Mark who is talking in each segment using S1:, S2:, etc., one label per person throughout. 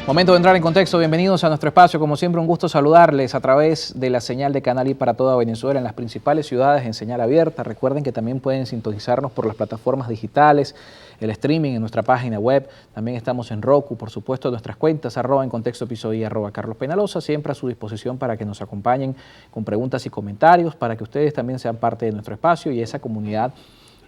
S1: Momento de entrar en contexto. Bienvenidos a nuestro espacio. Como siempre, un gusto saludarles a través de la señal de Canal I para toda Venezuela en las principales ciudades en señal abierta. Recuerden que también pueden sintonizarnos por las plataformas digitales, el streaming en nuestra página web. También estamos en Roku, por supuesto, nuestras cuentas, @encontextoepisodio y @Carlos Penalosa, siempre a su disposición para que nos acompañen con preguntas y comentarios, para que ustedes también sean parte de nuestro espacio y esa comunidad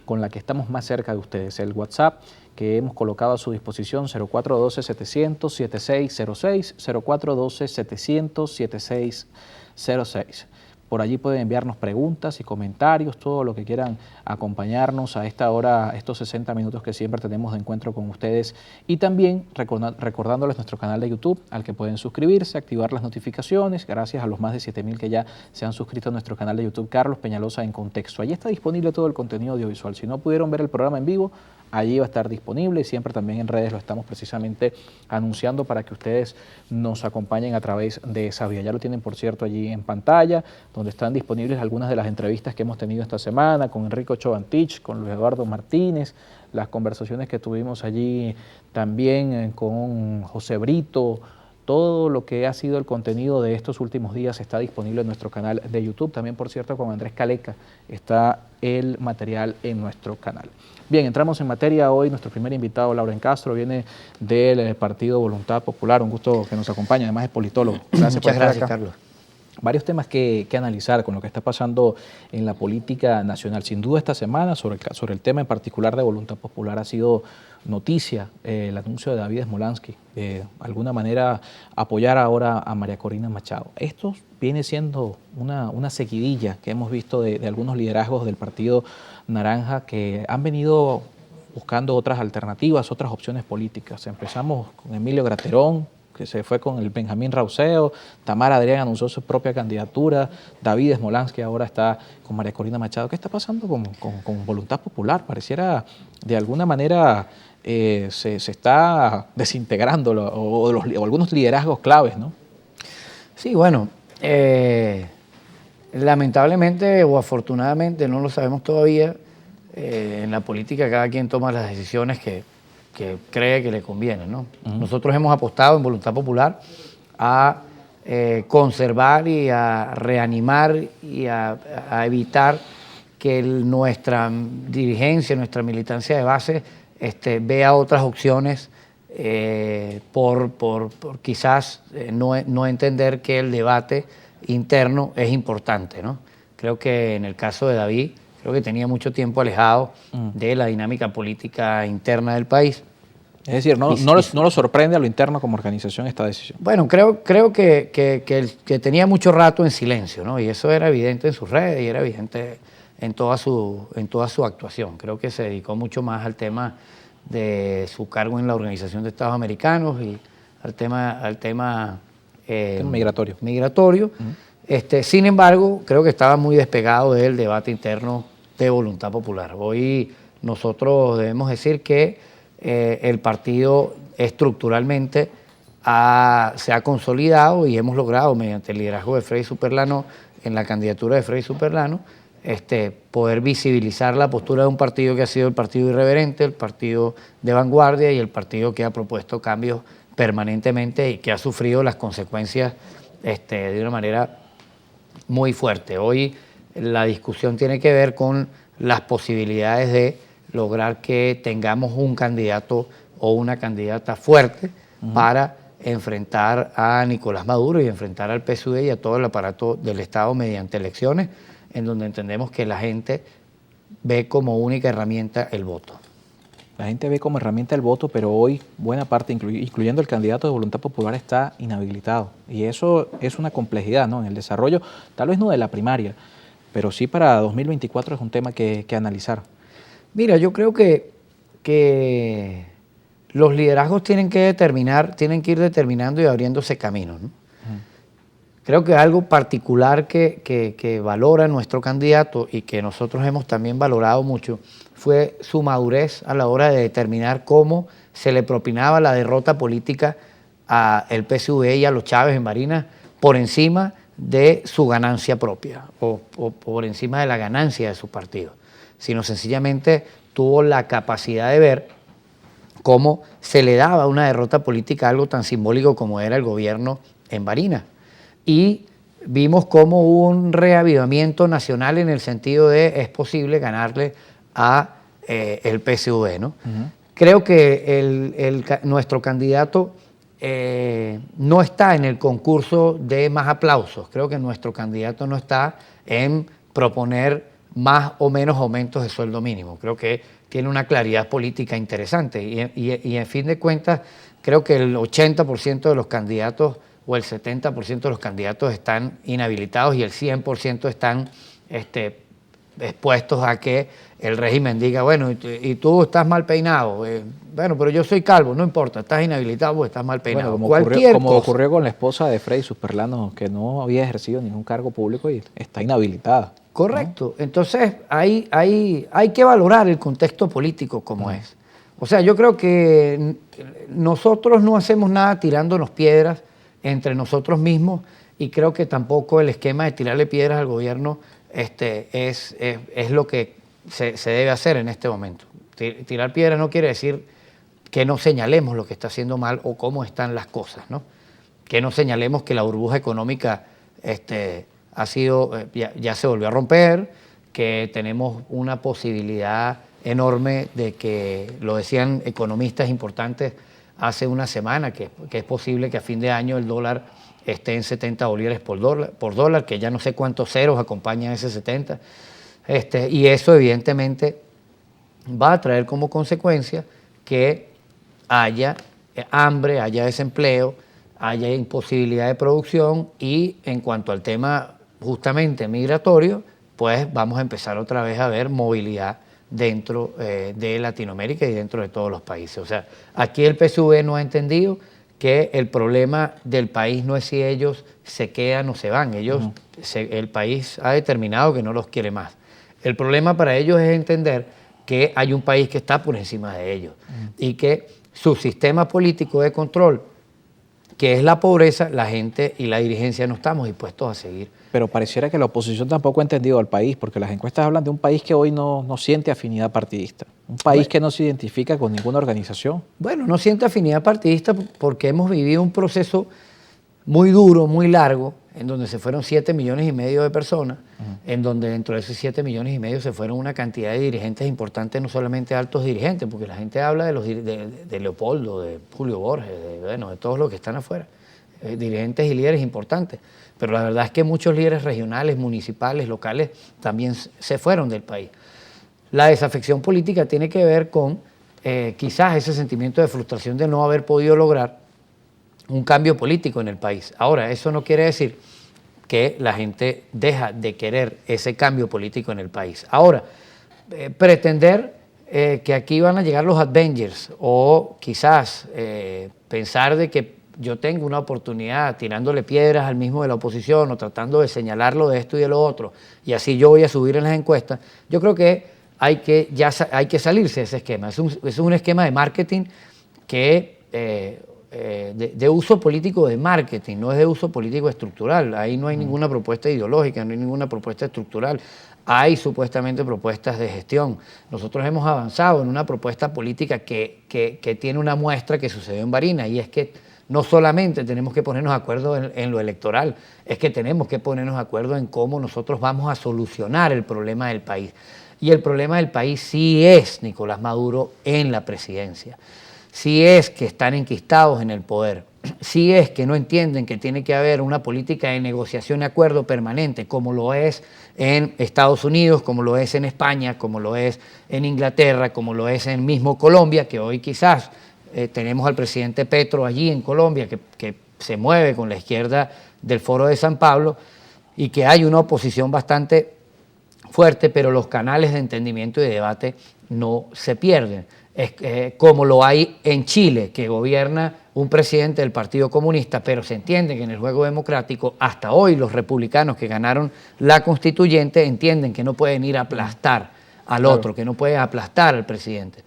S1: con la que estamos más cerca de ustedes. El WhatsApp que hemos colocado a su disposición, 0412-700-7606, 0412-700-7606. Por allí pueden enviarnos preguntas y comentarios, todo lo que quieran acompañarnos a esta hora, estos 60 minutos que siempre tenemos de encuentro con ustedes. Y también recordándoles nuestro canal de YouTube, al que pueden suscribirse, activar las notificaciones, gracias a los más de 7.000 que ya se han suscrito a nuestro canal de YouTube, Carlos Peñalosa en Contexto. Allí está disponible todo el contenido audiovisual. Si no pudieron ver el programa en vivo, allí va a estar disponible y siempre también en redes lo estamos precisamente anunciando para que ustedes nos acompañen a través de esa vía. Ya lo tienen, por cierto, allí en pantalla, donde están disponibles algunas de las entrevistas que hemos tenido esta semana con Enrico Chovantic, con Luis Eduardo Martínez, las conversaciones que tuvimos allí también con José Brito. Todo lo que ha sido el contenido de estos últimos días está disponible en nuestro canal de YouTube. También, por cierto, con Andrés Caleca está el material en nuestro canal. Bien, entramos en materia. Hoy nuestro primer invitado, Lauren Castro, viene del Partido Voluntad Popular. Un gusto que nos acompañe, además es politólogo.
S2: Muchas gracias, Carlos.
S1: Varios temas que analizar con lo que está pasando en la política nacional. Sin duda esta semana, sobre el tema en particular de Voluntad Popular, ha sido noticia el anuncio de David Smolansky, de alguna manera apoyar ahora a María Corina Machado. Esto viene siendo una seguidilla que hemos visto de algunos liderazgos del Partido Naranja que han venido buscando otras alternativas, otras opciones políticas. Empezamos con Emilio Graterón, que se fue con el Benjamín Rauseo, Tamara Adrián anunció su propia candidatura, David Smolansky ahora está con María Corina Machado. ¿Qué está pasando con Voluntad Popular? Pareciera de alguna manera se está desintegrando o algunos liderazgos claves, ¿no?
S2: Sí, bueno, lamentablemente o afortunadamente, no lo sabemos todavía, en la política cada quien toma las decisiones que cree que le conviene, ¿no? Nosotros hemos apostado en Voluntad Popular a conservar y a reanimar y a evitar que nuestra dirigencia, nuestra militancia de base vea otras opciones por quizás no entender que el debate interno es importante, ¿no? Creo que en el caso de David, creo que tenía mucho tiempo alejado de la dinámica política interna del país.
S1: Es decir, no lo sorprende a lo interno como organización esta decisión.
S2: Bueno, creo que tenía mucho rato en silencio, ¿no? Y eso era evidente en sus redes y era evidente en toda su actuación. Creo que se dedicó mucho más al tema de su cargo en la Organización de Estados Americanos y al tema migratorio. Sin embargo, creo que estaba muy despegado del debate interno de Voluntad Popular. Hoy nosotros debemos decir que el partido estructuralmente se ha consolidado y hemos logrado, mediante el liderazgo de Freddy Superlano, en la candidatura de Freddy Superlano, poder visibilizar la postura de un partido que ha sido el partido irreverente, el partido de vanguardia y el partido que ha propuesto cambios permanentemente y que ha sufrido las consecuencias de una manera muy fuerte. Hoy la discusión tiene que ver con las posibilidades de lograr que tengamos un candidato o una candidata fuerte para enfrentar a Nicolás Maduro y enfrentar al PSUV y a todo el aparato del Estado mediante elecciones, en donde entendemos que la gente ve como única herramienta el voto.
S1: La gente ve como herramienta el voto, pero hoy buena parte, incluyendo el candidato de Voluntad Popular, está inhabilitado. Y eso es una complejidad, ¿no? En el desarrollo, tal vez no de la primaria, pero sí para 2024 es un tema que analizar.
S2: Mira, yo creo que los liderazgos tienen que ir determinando y abriéndose caminos, ¿no? Creo que algo particular que valora nuestro candidato y que nosotros hemos también valorado mucho fue su madurez a la hora de determinar cómo se le propinaba la derrota política al PSUV y a los Chávez en Barinas por encima de su ganancia propia o por encima de la ganancia de su partido, sino sencillamente tuvo la capacidad de ver cómo se le daba una derrota política a algo tan simbólico como era el gobierno en Barinas. Y vimos cómo hubo un reavivamiento nacional en el sentido de es posible ganarle a el PSV, ¿no? Creo que nuestro candidato no está en el concurso de más aplausos. Creo que nuestro candidato no está en proponer más o menos aumentos de sueldo mínimo. Creo que tiene una claridad política interesante y en fin de cuentas creo que el 80% de los candidatos o el 70% de los candidatos están inhabilitados y el 100% están expuestos a que el régimen diga, bueno, y tú estás mal peinado, bueno, pero yo soy calvo, no importa, estás inhabilitado porque estás mal peinado.
S1: Bueno, como ocurrió con la esposa de Freddy Superlano, que no había ejercido ningún cargo público y está inhabilitada.
S2: Correcto. ¿No? Entonces, hay que valorar el contexto político como es. O sea, yo creo que nosotros no hacemos nada tirándonos piedras entre nosotros mismos y creo que tampoco el esquema de tirarle piedras al gobierno es lo que se debe hacer en este momento. Tirar piedras no quiere decir que no señalemos lo que está haciendo mal o cómo están las cosas, ¿no? Que no señalemos que la burbuja económica ha sido, ya se volvió a romper, que tenemos una posibilidad enorme de que, lo decían economistas importantes hace una semana, que es posible que a fin de año el dólar esté en 70 bolívares por dólar, que ya no sé cuántos ceros acompañan ese 70, y eso evidentemente va a traer como consecuencia que haya hambre, haya desempleo, haya imposibilidad de producción y en cuanto al tema justamente migratorio, pues vamos a empezar otra vez a ver movilidad dentro de Latinoamérica y dentro de todos los países. O sea, aquí el PSV no ha entendido que el problema del país no es si ellos se quedan o se van. Ellos, el país ha determinado que no los quiere más. El problema para ellos es entender que hay un país que está por encima de ellos y que su sistema político de control, que es la pobreza, la gente y la dirigencia no estamos dispuestos a seguir.
S1: Pero pareciera que la oposición tampoco ha entendido al país, porque las encuestas hablan de un país que hoy no siente afinidad partidista, un país que no se identifica con ninguna organización.
S2: Bueno, no siente afinidad partidista porque hemos vivido un proceso muy duro, muy largo, en donde se fueron 7,5 millones de personas, en donde dentro de esos 7,5 millones se fueron una cantidad de dirigentes importantes, no solamente altos dirigentes, porque la gente habla de Leopoldo, de Julio Borges, de todos los que están afuera, dirigentes y líderes importantes. Pero la verdad es que muchos líderes regionales, municipales, locales, también se fueron del país. La desafección política tiene que ver con quizás ese sentimiento de frustración de no haber podido lograr un cambio político en el país. Ahora, eso no quiere decir que la gente deja de querer ese cambio político en el país. Ahora, pretender que aquí van a llegar los Avengers o quizás pensar de que yo tengo una oportunidad tirándole piedras al mismo de la oposición o tratando de señalarlo de esto y de lo otro y así yo voy a subir en las encuestas, yo creo que hay que salirse de ese esquema. Es un esquema de marketing que de uso político de marketing, no es de uso político estructural. Ahí no hay ninguna propuesta ideológica, no hay ninguna propuesta estructural. Hay supuestamente propuestas de gestión. Nosotros hemos avanzado en una propuesta política que tiene una muestra que sucedió en Barinas y es que no solamente tenemos que ponernos de acuerdo en lo electoral, es que tenemos que ponernos de acuerdo en cómo nosotros vamos a solucionar el problema del país. Y el problema del país sí es Nicolás Maduro en la presidencia. Sí es que están enquistados en el poder. Sí es que no entienden que tiene que haber una política de negociación y acuerdo permanente, como lo es en Estados Unidos, como lo es en España, como lo es en Inglaterra, como lo es en mismo Colombia, que hoy quizás tenemos al presidente Petro allí en Colombia, que se mueve con la izquierda del Foro de San Pablo y que hay una oposición bastante fuerte, pero los canales de entendimiento y de debate no se pierden. Como lo hay en Chile, que gobierna un presidente del Partido Comunista, pero se entiende que en el juego democrático, hasta hoy los republicanos que ganaron la constituyente entienden que no pueden ir a aplastar al otro, que no pueden aplastar al presidente.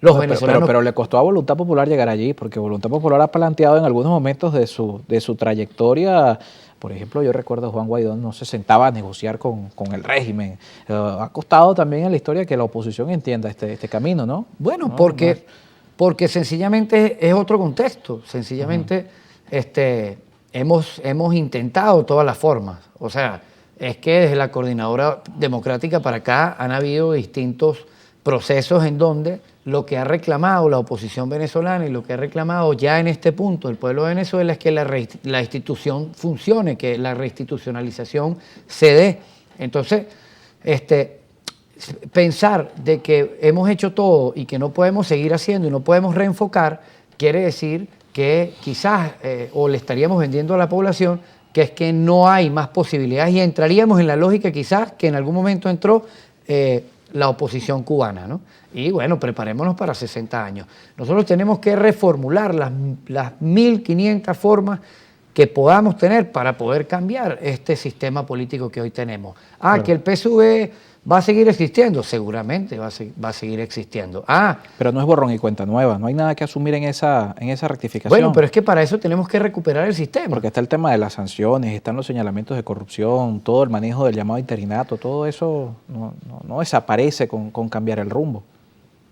S2: Los venezolanos...
S1: pero le costó a Voluntad Popular llegar allí, porque Voluntad Popular ha planteado en algunos momentos de su trayectoria. Por ejemplo, yo recuerdo a Juan Guaidó no se sentaba a negociar con el régimen. Ha costado también en la historia que la oposición entienda este camino, ¿no?
S2: Bueno,
S1: ¿no?
S2: porque Porque sencillamente es otro contexto, sencillamente hemos intentado todas las formas. O sea, es que desde la Coordinadora Democrática para acá han habido distintos procesos en donde lo que ha reclamado la oposición venezolana y lo que ha reclamado ya en este punto el pueblo de Venezuela es que la institución funcione, que la reinstitucionalización se dé. Entonces, pensar de que hemos hecho todo y que no podemos seguir haciendo y no podemos reenfocar, quiere decir que quizás, o le estaríamos vendiendo a la población, que es que no hay más posibilidades y entraríamos en la lógica quizás que en algún momento entró la oposición cubana, ¿no? Y bueno, preparémonos para 60 años. Nosotros tenemos que reformular las 1.500 formas que podamos tener para poder cambiar este sistema político que hoy tenemos. Claro. Que el PSV va a seguir existiendo, seguramente va a seguir existiendo.
S1: Pero no es borrón y cuenta nueva, no hay nada que asumir en esa rectificación.
S2: Bueno, pero es que para eso tenemos que recuperar el sistema.
S1: Porque está el tema de las sanciones, están los señalamientos de corrupción, todo el manejo del llamado interinato, todo eso no desaparece con cambiar el rumbo.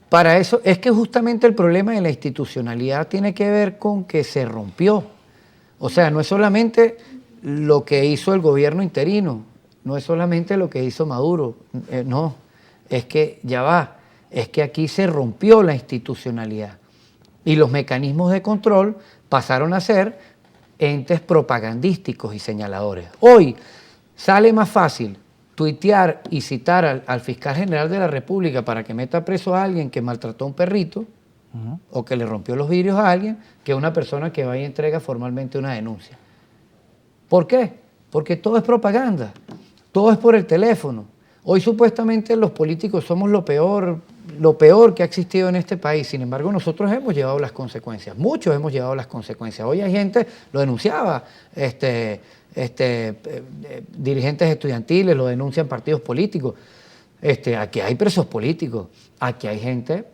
S2: Para eso es que justamente el problema de la institucionalidad tiene que ver con que se rompió. O sea, no es solamente lo que hizo el gobierno interino, no es solamente lo que hizo Maduro, no, es que ya va, es que aquí se rompió la institucionalidad y los mecanismos de control pasaron a ser entes propagandísticos y señaladores. Hoy sale más fácil tuitear y citar al fiscal general de la República para que meta preso a alguien que maltrató a un perrito o que le rompió los vidrios a alguien que una persona que va y entrega formalmente una denuncia. ¿Por qué? Porque todo es propaganda. Todo es por el teléfono. Hoy supuestamente los políticos somos lo peor que ha existido en este país. Sin embargo, nosotros hemos llevado las consecuencias. Muchos hemos llevado las consecuencias. Hoy hay gente, lo denunciaba, dirigentes estudiantiles, lo denuncian partidos políticos. Aquí hay presos políticos, aquí hay gente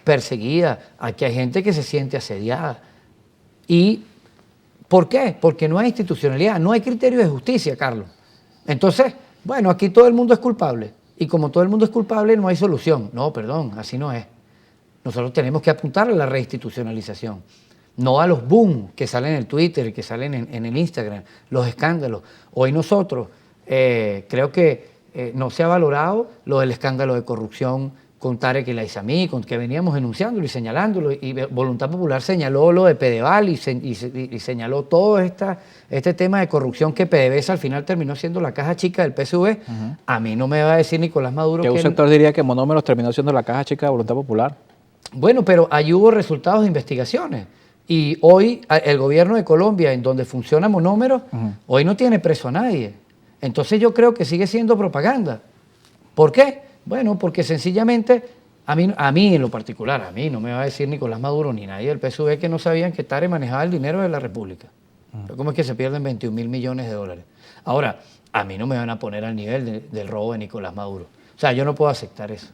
S2: perseguida, aquí hay gente que se siente asediada. ¿Y por qué? Porque no hay institucionalidad, no hay criterio de justicia, Carlos. Entonces, bueno, aquí todo el mundo es culpable. Y como todo el mundo es culpable, no hay solución. No, perdón, así no es. Nosotros tenemos que apuntar a la reinstitucionalización. No a los boom que salen en el Twitter, que salen en el Instagram, los escándalos. Hoy nosotros creo que no se ha valorado lo del escándalo de corrupción con Tarek El Aizami, que veníamos denunciándolo y señalándolo, y Voluntad Popular señaló lo de Pedeval y señaló todo este tema de corrupción que PDVSA al final terminó siendo la caja chica del PSV. A mí no me va a decir Nicolás Maduro
S1: que un sector diría que Monómeros terminó siendo la caja chica de Voluntad Popular.
S2: Bueno, pero ahí hubo resultados de investigaciones. Y hoy el gobierno de Colombia, en donde funciona Monómeros, hoy no tiene preso a nadie. Entonces yo creo que sigue siendo propaganda. ¿Por qué? Bueno, porque sencillamente, a mí en lo particular, a mí no me va a decir Nicolás Maduro ni nadie del PSV que no sabían que Tarek manejaba el dinero de la República. ¿Cómo es que se pierden 21.000 millones de dólares? Ahora, a mí no me van a poner al nivel del robo de Nicolás Maduro. O sea, yo no puedo aceptar eso.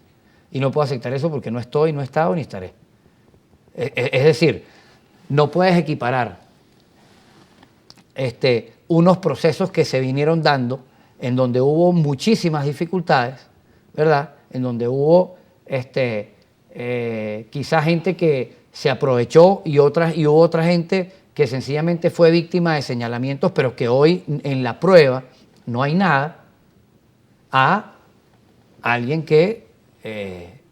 S2: Y no puedo aceptar eso porque no estoy, no he estado ni estaré. Es decir, no puedes equiparar unos procesos que se vinieron dando en donde hubo muchísimas dificultades, ¿verdad? En donde hubo quizás gente que se aprovechó y hubo otra gente que sencillamente fue víctima de señalamientos, pero que hoy en la prueba no hay nada, a alguien que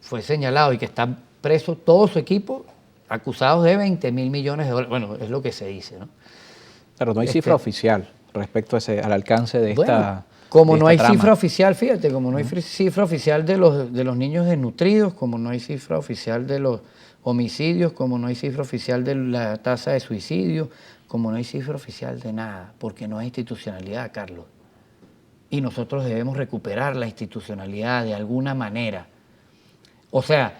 S2: fue señalado y que está preso todo su equipo, acusados de 20.000 millones de dólares. Bueno, es lo que se dice, ¿no?
S1: Pero no hay cifra oficial respecto al alcance de esta.
S2: Como no hay cifra oficial, fíjate, como no hay cifra oficial de los niños desnutridos, como no hay cifra oficial de los homicidios, como no hay cifra oficial de la tasa de suicidio, como no hay cifra oficial de nada, porque no hay institucionalidad, Carlos. Y nosotros debemos recuperar la institucionalidad de alguna manera. O sea,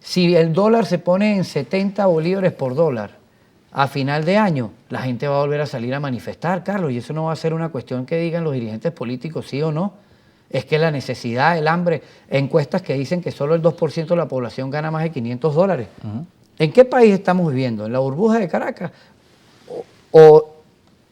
S2: si el dólar se pone en 70 bolívares por dólar, a final de año la gente va a volver a salir a manifestar, Carlos, y eso no va a ser una cuestión que digan los dirigentes políticos sí o no. Es que la necesidad, el hambre, encuestas que dicen que solo el 2% de la población gana más de $500. ¿En qué país estamos viviendo? ¿En la burbuja de Caracas? ¿O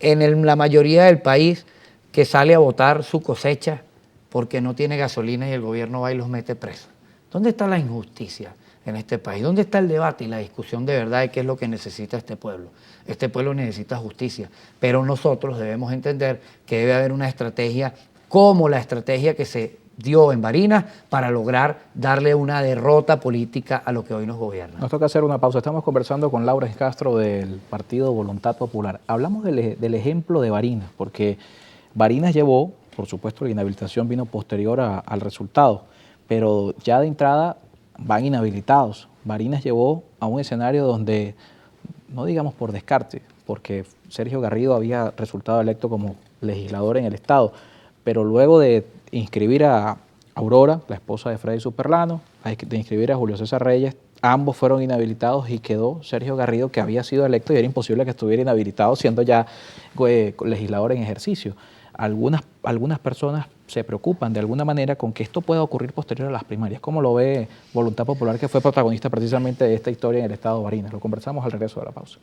S2: en la mayoría del país que sale a botar su cosecha porque no tiene gasolina y el gobierno va y los mete presos? ¿Dónde está la injusticia? en este país. ¿Dónde está el debate y la discusión de verdad de qué es lo que necesita este pueblo? Este pueblo necesita justicia, pero nosotros debemos entender que debe haber una estrategia como la estrategia que se dio en Barinas para lograr darle una derrota política a lo que hoy nos gobierna.
S1: Nos toca hacer una pausa. Estamos conversando con Laurens Castro del Partido Voluntad Popular. Hablamos del ejemplo de Barinas, porque Barinas llevó, por supuesto, la inhabilitación vino posterior al resultado, pero ya de entrada van inhabilitados. Barinas llevó a un escenario donde, no digamos por descarte, porque Sergio Garrido había resultado electo como legislador en el Estado, pero luego de inscribir a Aurora, la esposa de Freddy Superlano, de inscribir a Julio César Reyes, ambos fueron inhabilitados y quedó Sergio Garrido, que había sido electo y era imposible que estuviera inhabilitado siendo ya legislador en ejercicio. Algunas personas se preocupan de alguna manera con que esto pueda ocurrir posterior a las primarias. ¿Cómo lo ve Voluntad Popular, que fue protagonista precisamente de esta historia en el estado de Barinas? Lo conversamos al regreso de la pausa.